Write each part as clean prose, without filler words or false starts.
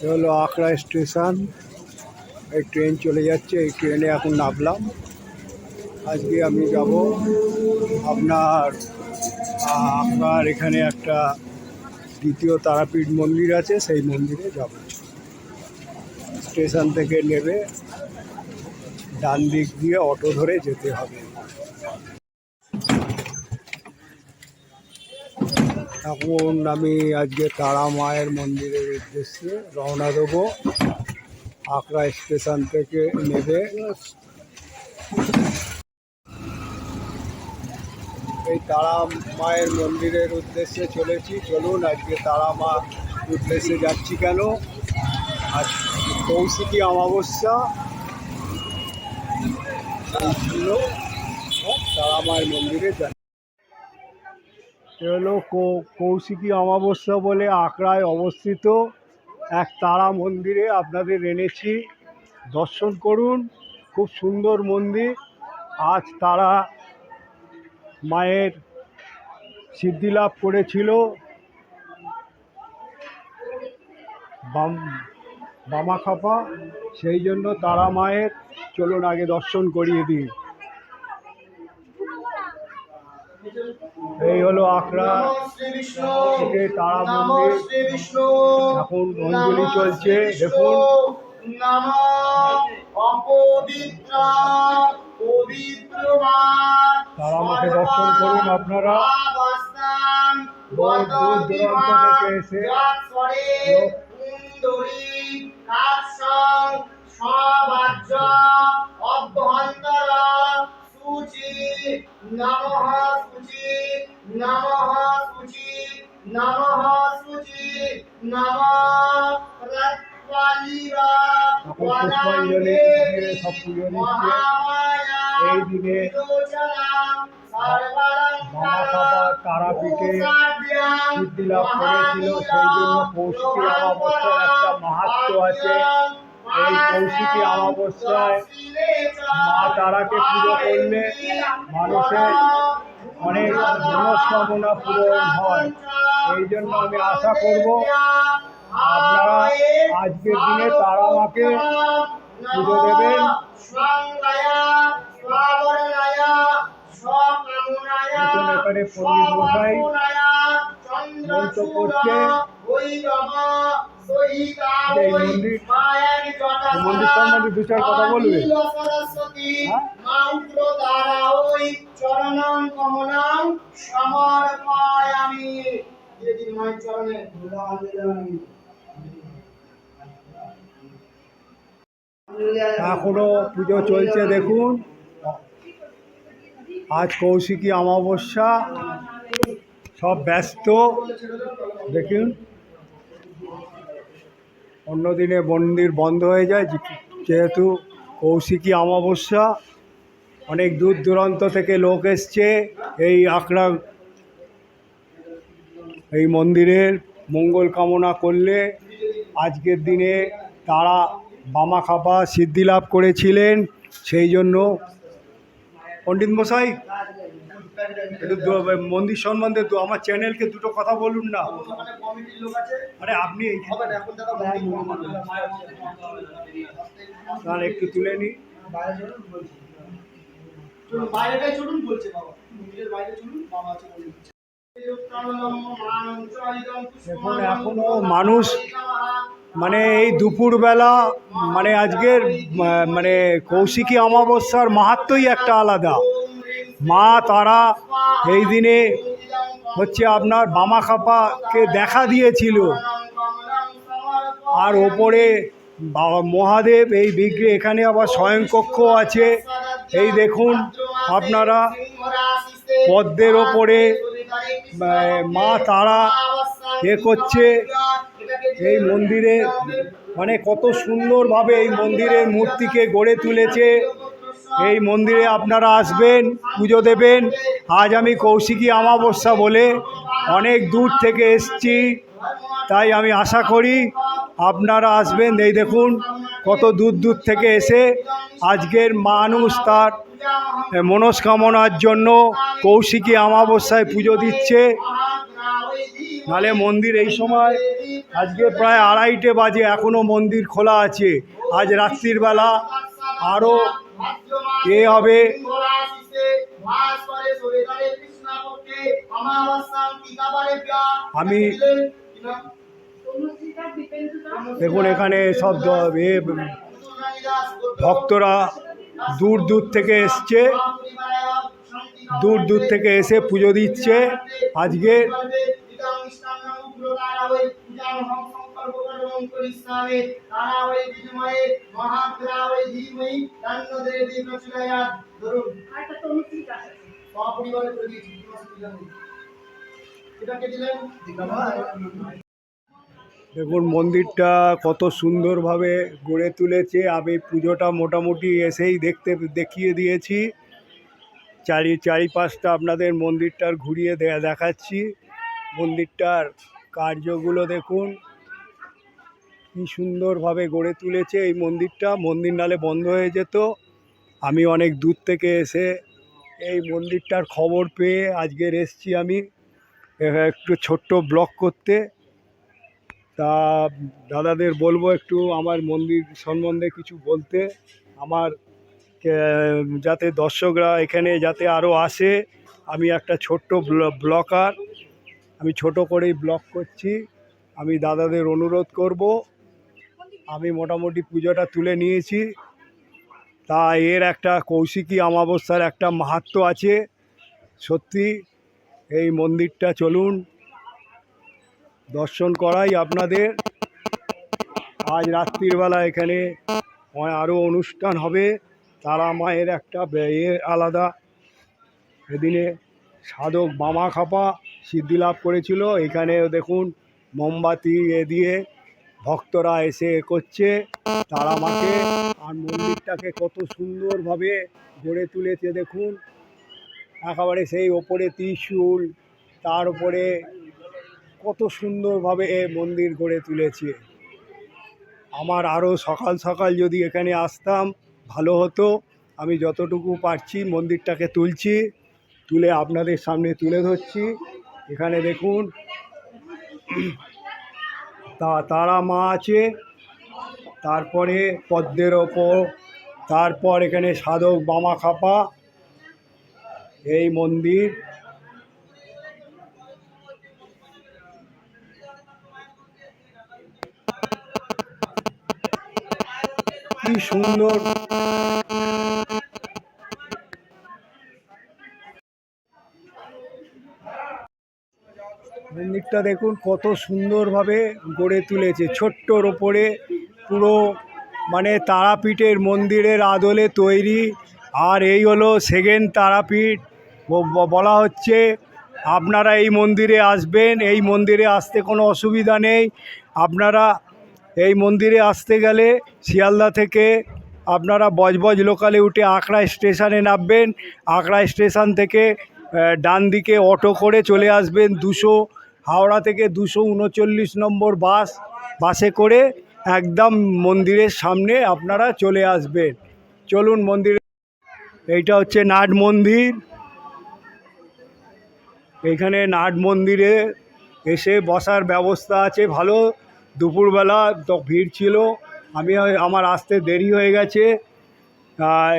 এ হলো আখড়া স্টেশন। এই ট্রেন চলে যাচ্ছে, এই ট্রেনে এখন নামলাম। আজকে আমি যাব আপনার আখড়ার এখানে একটা দ্বিতীয় তারাপীঠ মন্দির আছে, সেই মন্দিরে যাব। স্টেশন থেকে নেমে ডান দিক দিয়ে অটো ধরে যেতে হবে। এখন আমি আজকে তারা মায়ের মন্দিরের উদ্দেশ্যে রওনা দেবো। আখড়া স্টেশন থেকে নেমে এই তারা মায়ের মন্দিরের উদ্দেশ্যে চলেছি। চলুন, আজকে তারা মা উদ্দেশ্যে যাচ্ছি কেন, আজ কৌশিকী অমাবস্যা, সেই জন্য তারা মায়ের মন্দিরে যাচ্ছি। এ হলো কৌশিকী অমাবস্যা বলে আখড়ায় অবস্থিত এক তারা মন্দিরে আপনাদের এনেছি, দর্শন করুন। খুব সুন্দর মন্দির। আজ তারা মায়ের সিদ্ধি লাভ করেছিল বামাখাপা, সেই জন্য তারা মায়ের চলুন আগে দর্শন করিয়ে দিই। এই হলো আখড়া থেকে তারা মন্দির। এখন অঞ্জলি চলছে, দেখুন। তারা মাকে দর্শন করুন আপনারা। বহু দূর দূরান্ত থেকে এসে পুষ্পাঞ্জলি দিয়ে সব পুজো দিচ্ছে। এই দিনে বামাখাপা তারাপীঠে সিদ্ধি লাভ করেছিল, সেই জন্য কৌশিকী অমাবস্যার একটা মাহাত্ম্য আছে। এই কৌশিকী অমাবস্যায় মা তারাকে পুজো করলে মানুষের অনেক মনস্কামনা পূরণ হয়। এই জন্য আমি আশা করব আপনারা আজকের দিনে তারা মাকে পুজো দেবেন। এখানে পণ্ডিত মশাই মন্ত্র করছে। এই মন্দির সম্বন্ধে দু চার কথা বলবে। এখনো পুজো চলছে, দেখুন। আজ কৌশিকী অমাবস্যা, সব ব্যস্ত, দেখুন। অন্যদিনে মন্দির বন্ধ হয়ে যায়, যেহেতু কৌশিকী অমাবস্যা। অনেক দূর দূরান্ত থেকে লোক এসছে এই আখড়া এই মন্দিরের মঙ্গল কামনা করলে। আজকের দিনে তারা বামাখাপা সিদ্ধি লাভ করেছিলেন, সেই জন্য পণ্ডিত মশাই একটু মন্দির সম্বন্ধে তো আমার চ্যানেলকে দুটো কথা বলুন না। আরে আপনি তাহলে একটু তুলে নিই। দেখুন, এখনো মানুষ মানে এই দুপুরবেলা মানে আজকের মানে কৌশিকী অমাবস্যার মাহাত্ম্যই একটা আলাদা। মা তারা এই দিনে হচ্ছে আপনার বামাখাপাকে দেখা দিয়েছিল। আর ওপরে বাবা মহাদেব এই বিগ্রহে, এখানে আবার শয়নকক্ষ আছে। এই দেখুন আপনারা, পদ্মের ওপরে মা তারা করছে এই মন্দিরে। মানে কত সুন্দরভাবে এই মন্দিরের মূর্তিকে গড়ে তুলেছে। এই মন্দিরে আপনারা আসবেন, পুজো দেবেন। আজ আমি কৌশিকী অমাবস্যা বলে অনেক দূর থেকে এসছি, তাই আমি আশা করি আপনারা আসবেন। এই দেখুন কত দূর দূর থেকে এসে আজকের মানুষ তার মনস্কামনার জন্য কৌশিকী অমাবস্যায় পুজো দিচ্ছে। নালে মন্দির এই সময় আজকে প্রায় 2:30 বাজে, এখনো মন্দির খোলা আছে। আজ রাত্রির বেলা আরও এ হবে। আমি দেখুন এখানে সব ভক্তরা দূর দূর থেকে এসছে, দূর দূর থেকে এসে পুজো দিচ্ছে। আজকে দেখুন মন্দিরটা কত সুন্দরভাবে গড়ে তুলেছে। আমি পুজোটা মোটামুটি এসেই দেখিয়ে দিয়েছি। চারিপাশটা আপনাদের মন্দিরটার ঘুরিয়ে দেখাচ্ছি। মন্দিরটার কার্যগুলো দেখুন কি সুন্দরভাবে গড়ে তুলেছে এই মন্দিরটা। মন্দির নালে বন্ধ হয়ে যেত। আমি অনেক দূর থেকে এসে এই মন্দিরটার খবর পেয়ে আজকের এসছি আমি একটু ছোট্ট ব্লগ করতে। তা দাদাদের বলবো একটু আমার মন্দির সম্বন্ধে কিছু বলতে, আমার যাতে দর্শকরা এখানে যাতে আরও আসে। আমি একটা ছোট্ট ব্লগার, আমি ছোট করেই ব্লগ করছি। আমি দাদাদের অনুরোধ করব, আমি মোটামুটি পুজোটা তুলে নিয়েছি। তা এর একটা কৌশিকী অমাবস্যার একটা মাহাত্ম্য আছে সত্যি। এই মন্দিরটা চলুন দর্শন করাই আপনাদের। আজ রাত্রির বেলা এখানে আরও অনুষ্ঠান হবে। তারা মায়ের একটা আলাদা, এদিনে সাধক বামা খাপা সিদ্ধি লাভ করেছিল। এখানে দেখুন মোমবাতি দিয়ে ভক্তরা এসে করছে তারা মাকে। আর মন্দিরটাকে কত সুন্দরভাবে গড়ে তুলেছে দেখুন। একেবারে সেই ওপরে ত্রিশূল, তার উপরে কত সুন্দরভাবে মন্দির গড়ে তুলেছে। আমার আরও সকাল সকাল যদি এখানে আসতাম ভালো হতো। আমি যতটুকু পারছি মন্দিরটাকে তুলছি, তুলে আপনাদের সামনে তুলে ধরছি। এখানে দেখুন তারা মা আছে, তারপরে পদ্মের ওপর, তারপর এখানে সাধক বামা খাপা এই মন্দির। কি সুন্দর মন্দিরটা দেখুন কত সুন্দরভাবে গড়ে তুলেছে। ছোট্টর ওপরে পুরো মানে তারাপীঠের মন্দিরের আদলে তৈরি। আর এই হলো সেকেন্ড তারাপীঠ বলা হচ্ছে। আপনারা এই মন্দিরে আসবেন, এই মন্দিরে আসতে কোনো অসুবিধা নেই। আপনারা এই মন্দিরে আসতে গেলে শিয়ালদা থেকে আপনারা বজবজ লোকালে উঠে আখড়া স্টেশনে নামবেন। আখড়া স্টেশন থেকে ডান দিকে অটো করে চলে আসবেন। হাওড়া থেকে 239 নম্বর বাসে করে একদম মন্দিরের সামনে আপনারা চলে আসবেন। চলুন মন্দিরে। এইটা হচ্ছে নাট মন্দির। এইখানে নাট মন্দিরে এসে বসার ব্যবস্থা আছে ভালো। দুপুরবেলা তো ভিড় ছিল, আমার আসতে দেরি হয়ে গেছে।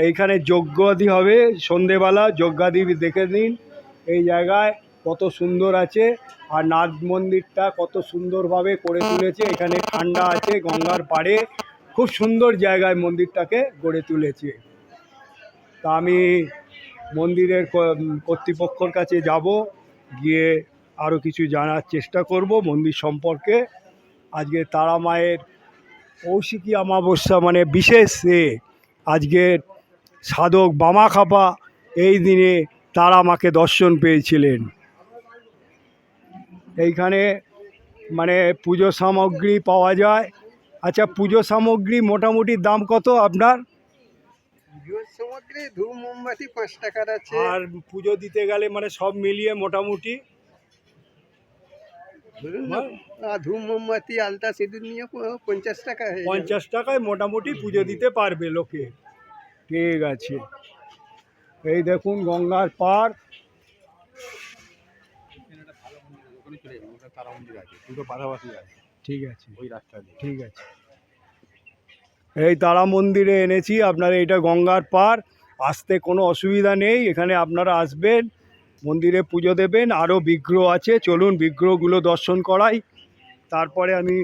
এইখানে যজ্ঞাদি হবে সন্ধেবেলা, যজ্ঞাদি দেখে নিন। এই জায়গায় কত সুন্দর আছে। আর নাট মন্দিরটা কত সুন্দরভাবে করে তুলেছে। এখানে ঠান্ডা আছে গঙ্গার পাড়ে, খুব সুন্দর জায়গায় মন্দিরটাকে গড়ে তুলেছে। তা আমি মন্দিরের কর্তৃপক্ষর কাছে যাব, গিয়ে আরও কিছু জানার চেষ্টা করব মন্দির সম্পর্কে। আজকে তারা মায়ের কৌশিকী অমাবস্যা মানে বিশেষ আজকে সাধক বামা খাপা এই দিনে তারা মাকে দর্শন পেয়েছিলেন। এইখানে মানে পুজো সামগ্রী পাওয়া যায়। আচ্ছা, পুজো সামগ্রী মোটামুটি দাম কত আপনার? পুজোর সামগ্রী ধূপ মোমবাতি 5 টাকার আছে। আর পুজো দিতে গেলে মানে সব মিলিয়ে মোটামুটি ধূপ মোমবাতি আলতা সিঁদুর নিয়ে 50 টাকা। 50 টাকায় মোটামুটি পুজো দিতে পারবে লোকে। ঠিক আছে, এই দেখুন গঙ্গার পাড়। ঠিক আছে, ওই রাস্তা দিয়ে। ঠিক আছে। এই তারা মন্দিরে এনেছি, আপনারা এটা গঙ্গার পার, আসতে কোনো অসুবিধা নেই। এখানে আপনারা আসবেন, মন্দিরে পুজো দেবেন। আরও বিগ্রহ আছে, চলুন বিগ্রহগুলো দর্শন করাই। তারপরে আমি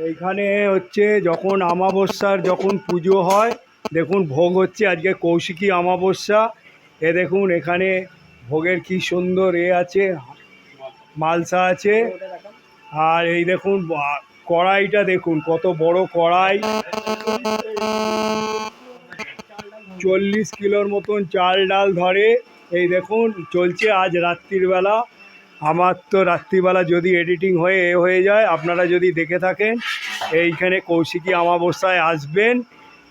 এইখানে হচ্ছে যখন আমাবস্যার যখন পুজো হয়, দেখুন ভোগ হচ্ছে আজকে কৌশিকী আমাবস্যা। দেখুন এখানে ভোগের কি সুন্দর আছে, মালসা আছে। আর এই দেখুন কড়াইটা দেখুন, কত বড় কড়াই, 40 কিলোর মতন চাল ডাল ধরে। এই দেখুন চলছে আজ রাত্রির বেলা। আমার তো রাত্রিবেলা যদি এডিটিং হয়ে যায়, আপনারা যদি দেখে থাকেন, এইখানে কৌশিকী অমাবস্যায় আসবেন।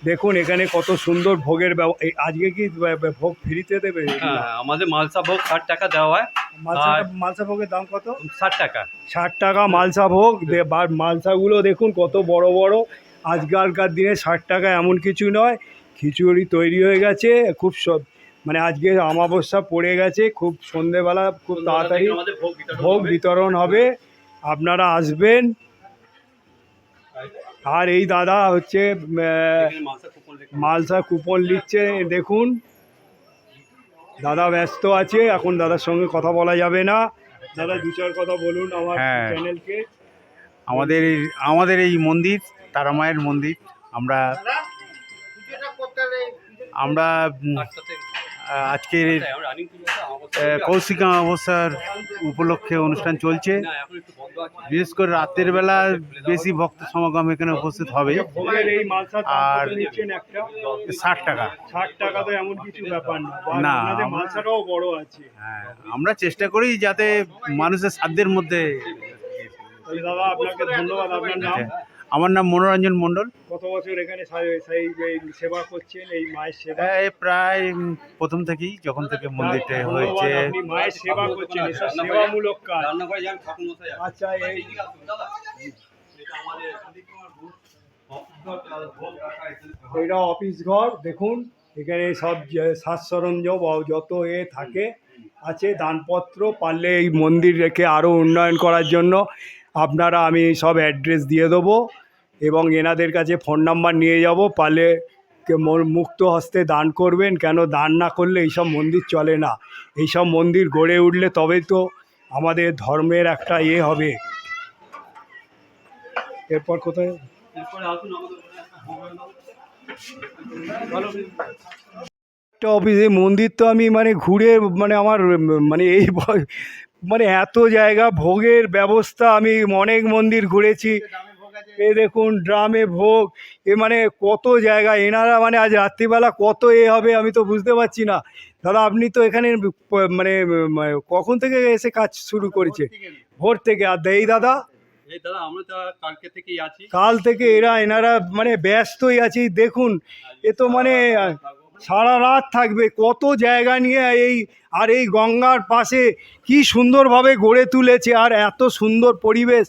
দেখুন এখানে কত সুন্দর ভোগের আজকে কি ভোগ ফ্রিতে দেবে? হ্যাঁ, আমাদের মালসা ভোগ 60 টাকা দেওয়া হয়। মালসা ভোগের দাম কত? 60 টাকা। 60 টাকা মালসা ভোগ। মালসাগুলো দেখুন কত বড় বড়। আজকালকার দিনে 60 টাকা এমন কিছু নয়। খিচুড়ি তৈরি হয়ে গেছে, খুব মানে আজকে অমাবস্যা পড়ে গেছে, খুব সন্ধেবেলা খুব তাড়াতাড়ি আমাদের ভোগ বিতরণ হবে, আপনারা আসবেন। আর এই দাদা হচ্ছে মালসা কুপন লিখছে, দেখুন দাদা ব্যস্ত আছে, এখন দাদার সঙ্গে কথা বলা যাবে না। দাদা দু চার কথা বলুন আমার চ্যানেলকে। আমাদের এই মন্দির তারামায়ের মন্দির, আমরা আজকের কৌশিক অমাবস্যার উপলক্ষে অনুষ্ঠান চলছে। বিশেষ করে রাতের বেলা বেশি ভক্ত সমাগম এখানে উপস্থিত হবে। আর 60 টাকা। 60 টাকা তো এমন কিছু ব্যাপার না, মালসাটাও বড় আছে। হ্যাঁ, আমরা চেষ্টা করি যাতে মানুষের সাধ্যের মধ্যে। দাদা আপনাকে ধন্যবাদ। আপনার নাম? আমার নাম মনোরঞ্জন মণ্ডল। কত বছর এখানে সেবা করছেন, এই মায়ের সেবা? প্রায় প্রথম থেকেই, যখন থেকে মন্দিরটা হয়েছে। আপনি মায়ের সেবা করছেন, এসব সেবামূলক কাজ। আচ্ছা, এটা অফিস ঘর। দেখুন এখানে সব সাজ সরঞ্জাম যত থাকে আছে, দানপত্র। পারলে এই মন্দির রেখে আরও উন্নয়ন করার জন্য আপনারা, আমি সব অ্যাড্রেস দিয়ে দেবো এবং এনাদের কাছে ফোন নাম্বার নিয়ে যাব। পারলে মুক্ত হস্তে দান করবেন, কেন দান না করলে এইসব মন্দির চলে না। এইসব মন্দির গড়ে উঠলে তবেই তো আমাদের ধর্মের একটা হবে। এরপর কোথায় একটা অফিসে মন্দির তো আমি মানে ঘুরে মানে আমার মানে এই মানে এত জায়গা ভোগের ব্যবস্থা, আমি অনেক মন্দির ঘুরেছি। এই দেখুন ড্রামে ভোগ, মানে কত জায়গা এনারা, মানে আজ রাত্রিবেলা কত হবে আমি তো বুঝতে পারছি না। দাদা আপনি তো এখানে মানে কখন থেকে এসে কাজ শুরু করেছে? ভোর থেকে। আর এই দাদা? আমরা তো কালকে থেকেই আছি। কাল থেকে এনারা মানে ব্যস্তই আছি। দেখুন এ তো মানে সারা রাত থাকবে, কত জায়গা নিয়ে আর এই গঙ্গার পাশে কি সুন্দরভাবে গড়ে তুলেছে, আর এত সুন্দর পরিবেশ।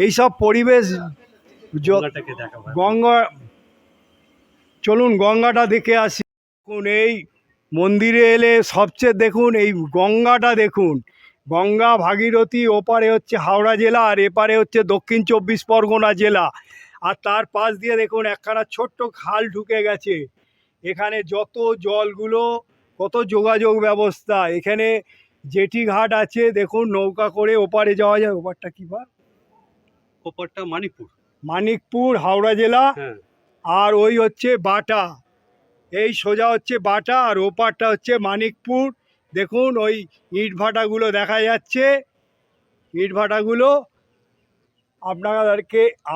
এইসব পরিবেশ গঙ্গা, চলুন গঙ্গাটা দেখে আসি। দেখুন এই মন্দিরে এলে সবচেয়ে দেখুন এই গঙ্গাটা দেখুন, গঙ্গা ভাগীরথী, ওপারে হচ্ছে হাওড়া জেলা আর এপারে হচ্ছে দক্ষিণ 24 পরগনা জেলা। আর তার পাশ দিয়ে দেখুন একখানা ছোট্ট খাল ঢুকে গেছে। এখানে যত জলগুলো, কত যোগাযোগ ব্যবস্থা। এখানে জেটি ঘাট আছে, দেখুন নৌকা করে ওপারে যাওয়া যায়। ওপারটা কী বার? ওপারটা মানিকপুর হাওড়া জেলা। হ্যাঁ। আর ওই হচ্ছে বাটা, এই সোজা হচ্ছে বাটা, আর ওপারটা হচ্ছে মানিকপুর। দেখুন ওই ইট ভাটাগুলো দেখা যাচ্ছে, ইট ভাটাগুলো।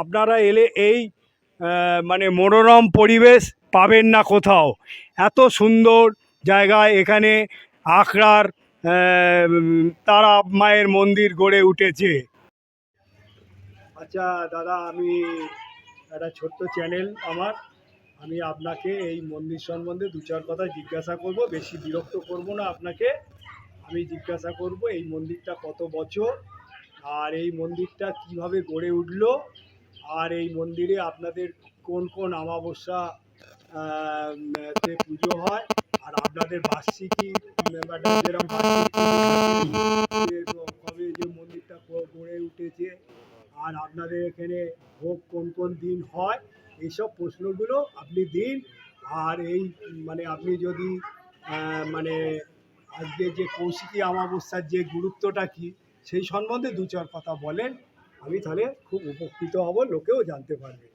আপনারা এলে এই মানে মনোরম পরিবেশ পাবেন না কোথাও। এত সুন্দর জায়গায় এখানে আখড়ার তারা মায়ের মন্দির গড়ে উঠেছে। আচ্ছা দাদা, আমি একটা ছোট্ট চ্যানেল আমার, আমি আপনাকে এই মন্দির সম্বন্ধে দু চার কথা জিজ্ঞাসা করব, বেশি বিরক্ত করব না আপনাকে। আমি জিজ্ঞাসা করব এই মন্দিরটা কত বছর, আর এই মন্দিরটা কিভাবে গড়ে উঠলো, আর এই মন্দিরে আপনাদের কোন কোন অমাবস্যা তে পুজো হয়। আর আপনাদের বার্ষিকী ম্যাডাম যেরকম বার্ষিক কবে যে মন্দিরটা গড়ে উঠেছে, আর আপনাদের এখানে ভোগ কোন কোন দিন হয়, এইসব প্রশ্নগুলো আপনি দিন। আর এই মানে আপনি যদি মানে আজকে যে কৌশিকী অমাবস্যার যে গুরুত্বটা কি সেই সম্বন্ধে দু চার কথা বলেন, আমি তাহলে খুব উপকৃত হব, লোকেও জানতে পারবে।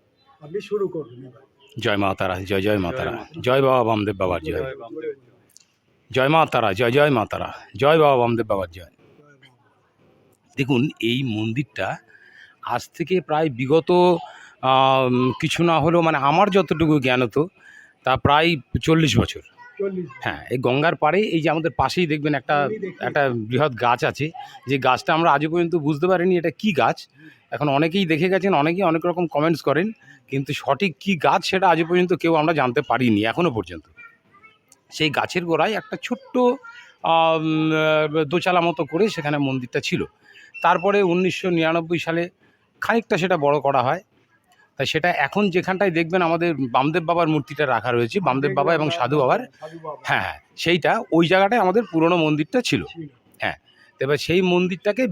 আপনি শুরু করুন এবার। জয় মা তারা, জয় জয় মা তারা, জয় বাবা বামদেব বাবার জয়, জয় মা তারা, জয় জয় মা তারা, জয় বাবা বামদেব বাবার জয়। দেখুন, এই মন্দিরটা আজ থেকে প্রায় বিগত কিছু না হলেও মানে আমার যতটুকু জ্ঞান হতো তা প্রায় 40 বছর। 40 হ্যাঁ, এই গঙ্গার পাড়ে এই যে আমাদের পাশেই দেখবেন একটা বৃহৎ গাছ আছে, যে গাছটা আমরা আজও পর্যন্ত বুঝতে পারিনি এটা কি গাছ। এখন অনেকেই দেখে গেছেন, অনেকেই অনেক রকম কমেন্টস করেন, কিন্তু সঠিক কি গাছ সেটা আজও পর্যন্ত কেউ আমরা জানতে পারিনি এখনও পর্যন্ত। সেই গাছের গোড়ায় একটা ছোট্ট দোচালা মতো করে সেখানে মন্দিরটা ছিল। তারপরে 1999 সালে খানিকটা সেটা বড় করা হয়। তাই সেটা এখন যেখানটায় দেখবেন আমাদের বামদেব বাবার মূর্তিটা রাখা রয়েছে, বামদেব বাবা এবং সাধু বাবার, হ্যাঁ হ্যাঁ, সেইটা ওই জায়গাটায় আমাদের পুরনো মন্দিরটা ছিল। হ্যাঁ, এবার সেই মন্দিরটাকে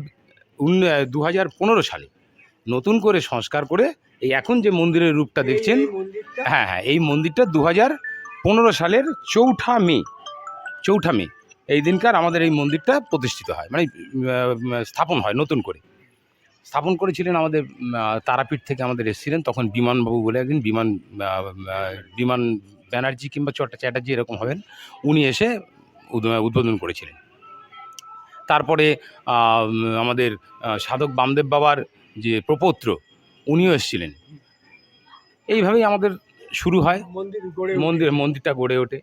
2015 সালে নতুন করে সংস্কার করে এই এখন যে মন্দিরের রূপটা দেখছেন, হ্যাঁ হ্যাঁ, এই মন্দিরটা 2015 সালের 4ঠা মে এই দিনকার আমাদের এই মন্দিরটা প্রতিষ্ঠিত হয়, মানে স্থাপন হয়, নতুন করে স্থাপন করেছিলেন আমাদের তারাপীঠ থেকে আমাদের এসেছিলেন তখন বিমানবাবু বলে একদিন, বিমান ব্যানার্জি কিংবা চ্যাটার্জি এরকম হবেন, উনি এসে উদ্বোধন করেছিলেন। তারপরে আমাদের সাধক বামদেব বাবার যে প্রপৌত্র উনিও এসেছিলেন। এইভাবেই আমাদের শুরু হয়, মন্দিরটা গড়ে ওঠে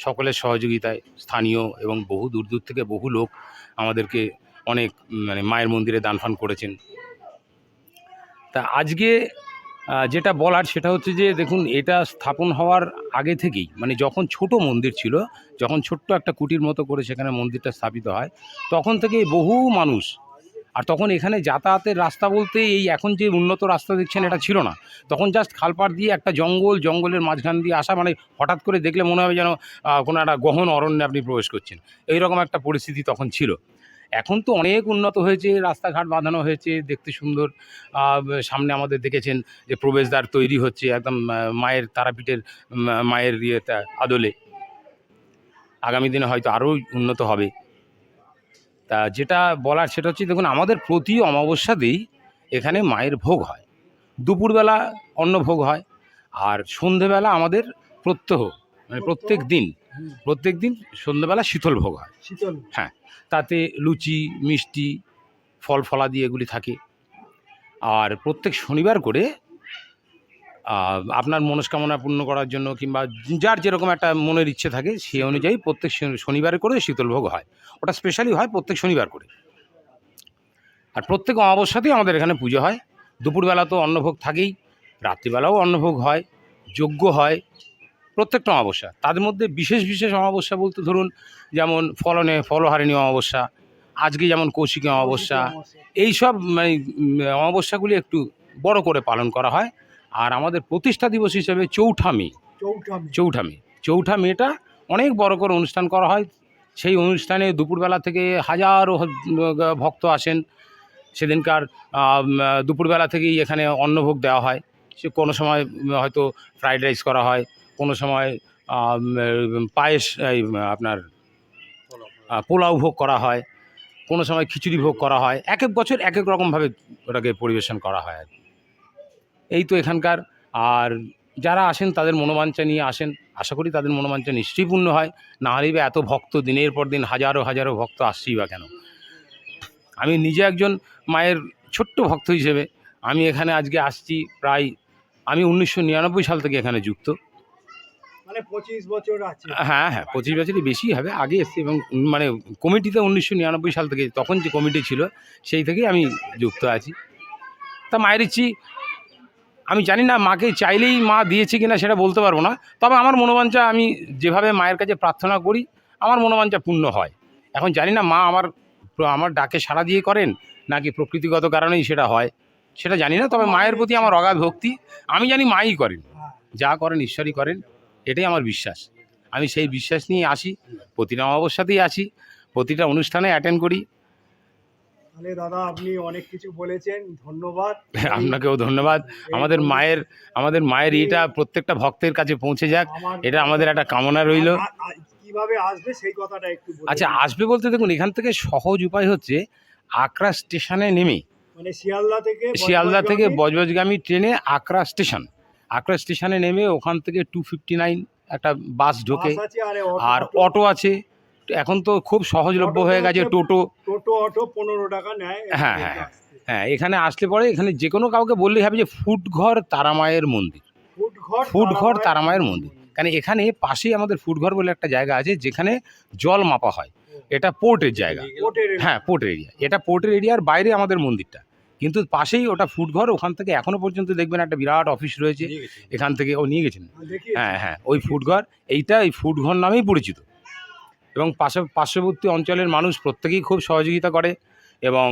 সকলের সহযোগিতায়। স্থানীয় এবং বহু দূর দূর থেকে বহু লোক আমাদেরকে অনেক মানে মায়ের মন্দিরে দান ফান করেছেন। তা আজকে যেটা বলার সেটা হচ্ছে যে দেখুন, এটা স্থাপন হওয়ার আগে থেকেই, মানে যখন ছোট মন্দির ছিল, যখন ছোট্ট একটা কুটির মতো করে সেখানে মন্দিরটা স্থাপিত হয়, তখন থেকেই বহু মানুষ, আর তখন এখানে যাতায়াতের রাস্তা বলতে এই এখন যে উন্নত রাস্তা দেখছেন এটা ছিল না। তখন জাস্ট খালপাড় দিয়ে একটা জঙ্গলের মাঝখান দিয়ে আসা, মানে হঠাৎ করে দেখলে মনে হবে যেন কোনো একটা গহন অরণ্যে আপনি প্রবেশ করছেন, এইরকম একটা পরিস্থিতি তখন ছিল। এখন তো অনেক উন্নত হয়েছে, রাস্তাঘাট বাঁধানো হয়েছে, দেখতে সুন্দর। সামনে আমাদের দেখেছেন যে প্রবেশদ্বার তৈরি হচ্ছে একদম মায়ের তারাপীঠের মায়ের ইয়েটা আদলে। আগামী দিনে হয়তো আরও উন্নত হবে। তা যেটা বলার সেটা হচ্ছে, দেখুন আমাদের প্রতি অমাবস্যাতেই এখানে মায়ের ভোগ হয়। দুপুরবেলা অন্নভোগ হয়, আর সন্ধেবেলা আমাদের প্রত্যহ মানে প্রত্যেক দিন সন্ধ্যেবেলা শীতল ভোগ হয়। হ্যাঁ, তাতে লুচি, মিষ্টি, ফল ফলাদি এগুলি থাকে। আর প্রত্যেক শনিবার করে আপনার মনস্কামনা পূর্ণ করার জন্য কিংবা যার যেরকম একটা মনের ইচ্ছে থাকে সেই অনুযায়ী প্রত্যেক শনিবারে করে শীতলভোগ হয়। ওটা স্পেশালি হয় প্রত্যেক শনিবার করে। আর প্রত্যেক অমাবস্যাতেই আমাদের এখানে পুজো হয়। দুপুরবেলা তো অন্নভোগ থাকেই, রাত্রিবেলাও অন্নভোগ হয়, যজ্ঞ হয় প্রত্যেকটা অমাবস্যা। তাদের মধ্যে বিশেষ অমাবস্যা বলতে ধরুন যেমন ফলহারিণী অমাবস্যা, আজকে যেমন কৌশিকী অমাবস্যা, এইসব মানে অমাবস্যাগুলি একটু বড় করে পালন করা হয়। আর আমাদের প্রতিষ্ঠা দিবস হিসেবে 4ঠা মেটা অনেক বড় করে অনুষ্ঠান করা হয়। সেই অনুষ্ঠানে দুপুরবেলা থেকে হাজারো ভক্ত আসেন। সেদিনকার দুপুরবেলা থেকেই এখানে অন্নভোগ দেওয়া হয়। সে কোনো সময় হয়তো ফ্রাইড রাইস করা হয়, কোনো সময় পায়েস, আপনার পোলাও ভোগ করা হয়, কোনো সময় খিচুড়ি ভোগ করা হয়। এক বছর এক রকমভাবে ওটাকে পরিবেশন করা হয় আর কি। এই তো এখানকার। আর যারা আসেন তাদের মনোবাঞ্ছা নিয়ে আসেন, আশা করি তাদের মনোবাঞ্ছা নিশ্চয়ই পূর্ণ হয়। না হলেই বা এত ভক্ত দিনের পর দিন হাজারো ভক্ত আসছেই বা কেন। আমি নিজে একজন মায়ের ছোট্ট ভক্ত হিসেবে আমি এখানে আজকে আসছি প্রায়, আমি 1999 সাল থেকে এখানে যুক্ত। মানে 25 বছর আছে। হ্যাঁ 25 বছরই বেশি হবে, আগে এসছি। এবং মানে কমিটিতে 1999 সাল থেকে, তখন যে কমিটি ছিল সেই থেকেই আমি যুক্ত আছি। তা মায়ের ইচ্ছি, আমি জানি না মাকে চাইলেই মা দিয়েছে কিনা সেটা বলতে পারবো না, তবে আমার মনোবাঞ্ছা, আমি যেভাবে মায়ের কাছে প্রার্থনা করি আমার মনোবাঞ্ছা পূর্ণ হয়। এখন জানি না মা আমার ডাকে সাড়া দিয়ে করেন নাকি প্রকৃতিগত কারণেই সেটা হয়, সেটা জানি না। তবে মায়ের প্রতি আমার অগাধ ভক্তি। আমি জানি মাই করেন, যা করেন ঈশ্বরই করেন। এটাই আমার বিশ্বাস। আমি সেই বিশ্বাস নিয়ে আসি, প্রতিটা অমাবস্যাতেই আসি, প্রতিটা অনুষ্ঠানে অ্যাটেন্ড করি। তাহলে দাদা আপনি অনেক কিছু বলেছেন, ধন্যবাদ। আপনাকেও ধন্যবাদ। আমাদের মায়ের এটা প্রত্যেকটা ভক্তের কাছে পৌঁছে যাক, এটা আমাদের একটা কামনা রইল। কিভাবে আসবে সেই কথাটা একটু বলুন। আচ্ছা, আসবে বলতে দেখুন, এখান থেকে সহজ উপায় হচ্ছে আকরা স্টেশনে নেমে, মানে শিয়ালদা থেকে বজবজগামী ট্রেনে আকরা স্টেশনে নেমে ওখান থেকে 259 একটা বাস ঢোকে, বাস আছে, আর অটো আছে। এখন তো খুব সহজলভ্য হয়ে গেছে, টোটো অটো 15 টাকা নেয়। হ্যাঁ হ্যাঁ হ্যাঁ, এখানে আসলে পরে এখানে যে কোনো কাউকে বললেই হবে যে ফুটঘর তারামায়ের মন্দির, ফুটঘর তারামায়ের মন্দির। কারণ এখানে পাশেই আমাদের ফুটঘর বলে একটা জায়গা আছে যেখানে জল মাপা হয়। এটা পোর্টের জায়গা, হ্যাঁ পোর্টের এরিয়া, এটা পোর্টের এরিয়ার বাইরে আমাদের মন্দিরটা, কিন্তু পাশেই ওটা ফুটঘর। ওখান থেকে এখনো পর্যন্ত দেখবেন একটা বিরাট অফিস রয়েছে, এখান থেকে ও নিয়ে গেছেন। হ্যাঁ হ্যাঁ, ওই ফুটঘর, এই ফুটঘর নামেই পরিচিত। এবং পার্শ্ববর্তী অঞ্চলের মানুষ প্রত্যেকেই খুব সহযোগিতা করে এবং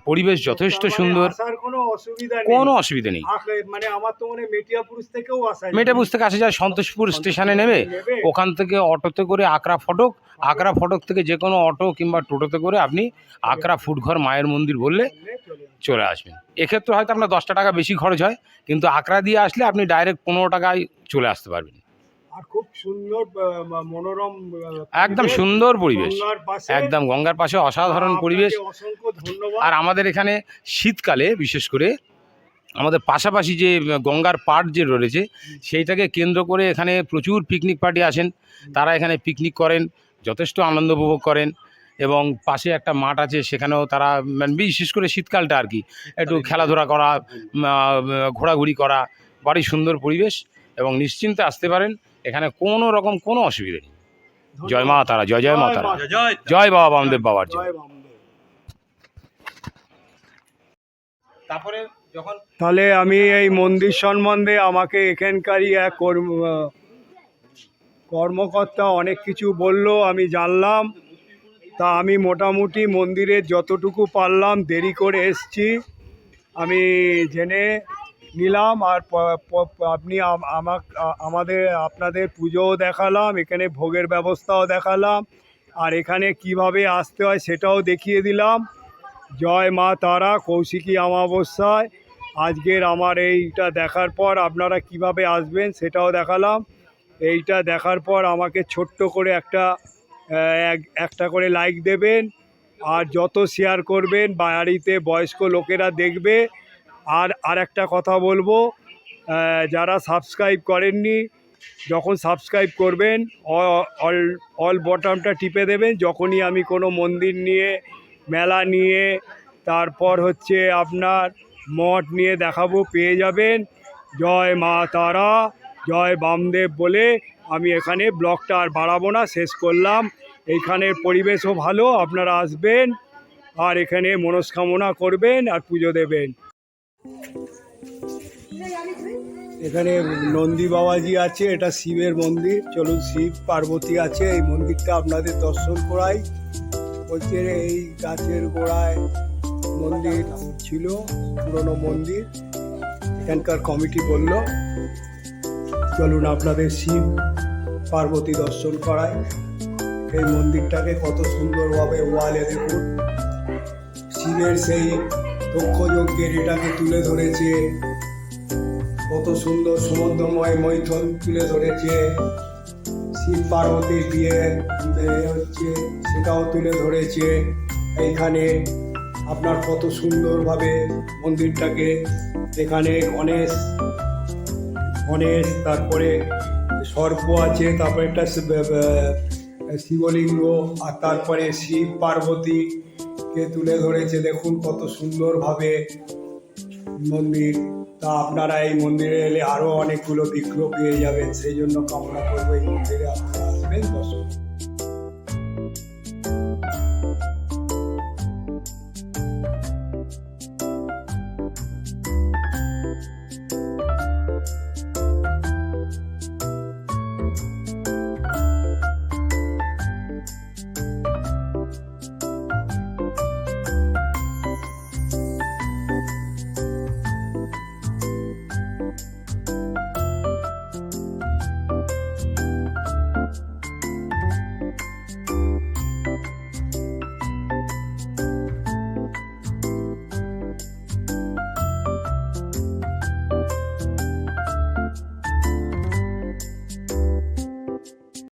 পরিবেশ যথেষ্ট সুন্দর, কোনো অসুবিধা নেই। মানে আমার তো মনে মেটিয়াপুর থেকেও মেটাবুজ থেকে আসা যায়, সন্তোষপুর স্টেশনে নেমে ওখান থেকে অটোতে করে আকরা ফটক থেকে যে কোনো অটো কিংবা টোটোতে করে আপনি আকরা ফুটঘর মায়ের মন্দির বললে চলে আসবেন। এক্ষেত্রে হয়তো আপনার 10 টাকা বেশি খরচ হয়, কিন্তু আকরা দিয়ে আসলে আপনি ডাইরেক্ট 15 টাকায় চলে আসতে পারবেন। আর খুব সুন্দর মনোরম, একদম সুন্দর পরিবেশ, একদম গঙ্গার পাশে অসাধারণ পরিবেশ। অসংখ্য ধন্যবাদ। আর আমাদের এখানে শীতকালে বিশেষ করে আমাদের পাশাপাশি যে গঙ্গার পাড় যে রয়েছে সেইটাকে কেন্দ্র করে এখানে প্রচুর পিকনিক পার্টি আসেন, তারা এখানে পিকনিক করেন, যথেষ্ট আনন্দ উপভোগ করেন। এবং পাশে একটা মাঠ আছে, সেখানেও তারা মানে বিশেষ করে শীতকালটা আর কি একটু খেলাধুলা করা, ঘোরাঘুরি করা, বাড়ি সুন্দর পরিবেশ এবং নিশ্চিন্তে আসতে পারেন, এখানে কোনো রকম কোনো অসুবিধা নেই। জয় মা তারা, জয় জয় মা তারা, জয় বাবা বামদেব বাবার জয়। তারপরে যখন তাহলে আমি এই মন্দির সম্বন্ধে আমাকে এখানকারই এক কর্মকর্তা অনেক কিছু বলল, আমি জানলাম। তা আমি মোটামুটি মন্দিরের যতটুকু পারলাম দেরি করে এসছি, আমি জেনে নিলাম। আর আপনি আপনাদের পুজোও দেখালাম, এখানে ভোগের ব্যবস্থাও দেখালাম, আর এখানে কিভাবে আসতে হয় সেটাও দেখিয়ে দিলাম। জয় মা তারা, কৌশিকী অমাবস্যায় আজকের আমার এইটা দেখার পর আপনারা কিভাবে আসবেন সেটাও দেখালাম। এইটা দেখার পর আমাকে ছোট্ট করে একটা করে লাইক দেবেন, আর যত শেয়ার করবেন বাড়িতে বয়স্ক লোকেরা দেখবে। আর একটা কথা বলবো, যারা সাবস্ক্রাইব করেননি, যখন সাবস্ক্রাইব করবেন অল বটনটা টিপে দেবেন। যখনই আমি কোনো মন্দির নিয়ে, মেলা নিয়ে, তারপর হচ্ছে আপনার মঠ নিয়ে দেখাবো, পেয়ে যাবেন। জয় মা তারা, জয় বামদেব বলে আমি এখানে ব্লগটা আর বাড়াবো না, শেষ করলাম। এইখানের পরিবেশও ভালো, আপনারা আসবেন আর এখানে মনস্কামনা করবেন আর পুজো দেবেন। এখানে নন্দী বাবাজি আছে, এটা শিবের মন্দির। চলুন, শিব পার্বতী আছে, এই মন্দিরটা আপনাদের দর্শন করাই। বলছে এই গাছের গোড়ায় মন্দির ছিল, পুরনো মন্দির, এখানকার কমিটি বলল। চলুন আপনাদের শিব পার্বতী দর্শন করাই। এই মন্দিরটাকে কত সুন্দরভাবে ওয়ালে দেখুন, শিবের সেই দক্ষ যজ্ঞের এটাকে তুলে ধরেছে, কত সুন্দর সমুদ্রময় মৈথন তুলে ধরেছে। শিব পার্বতীর বিয়ে হচ্ছে সেটাও তুলে ধরেছে এইখানে। আপনার কত সুন্দরভাবে মন্দিরটাকে, এখানে গণেশ, তারপরে সর্প আছে, তারপরে একটা শিবলিঙ্গ, আর তারপরে শিব পার্বতীকে তুলে ধরেছে। দেখুন কত সুন্দরভাবে মন্দির। তা আপনারা এই মন্দিরে এলে আরও অনেকগুলো বিগ্রহ পেয়ে যাবেন, সেই জন্য কামনা করবো এই মন্দিরে আপনারা আসবেন, দর্শন।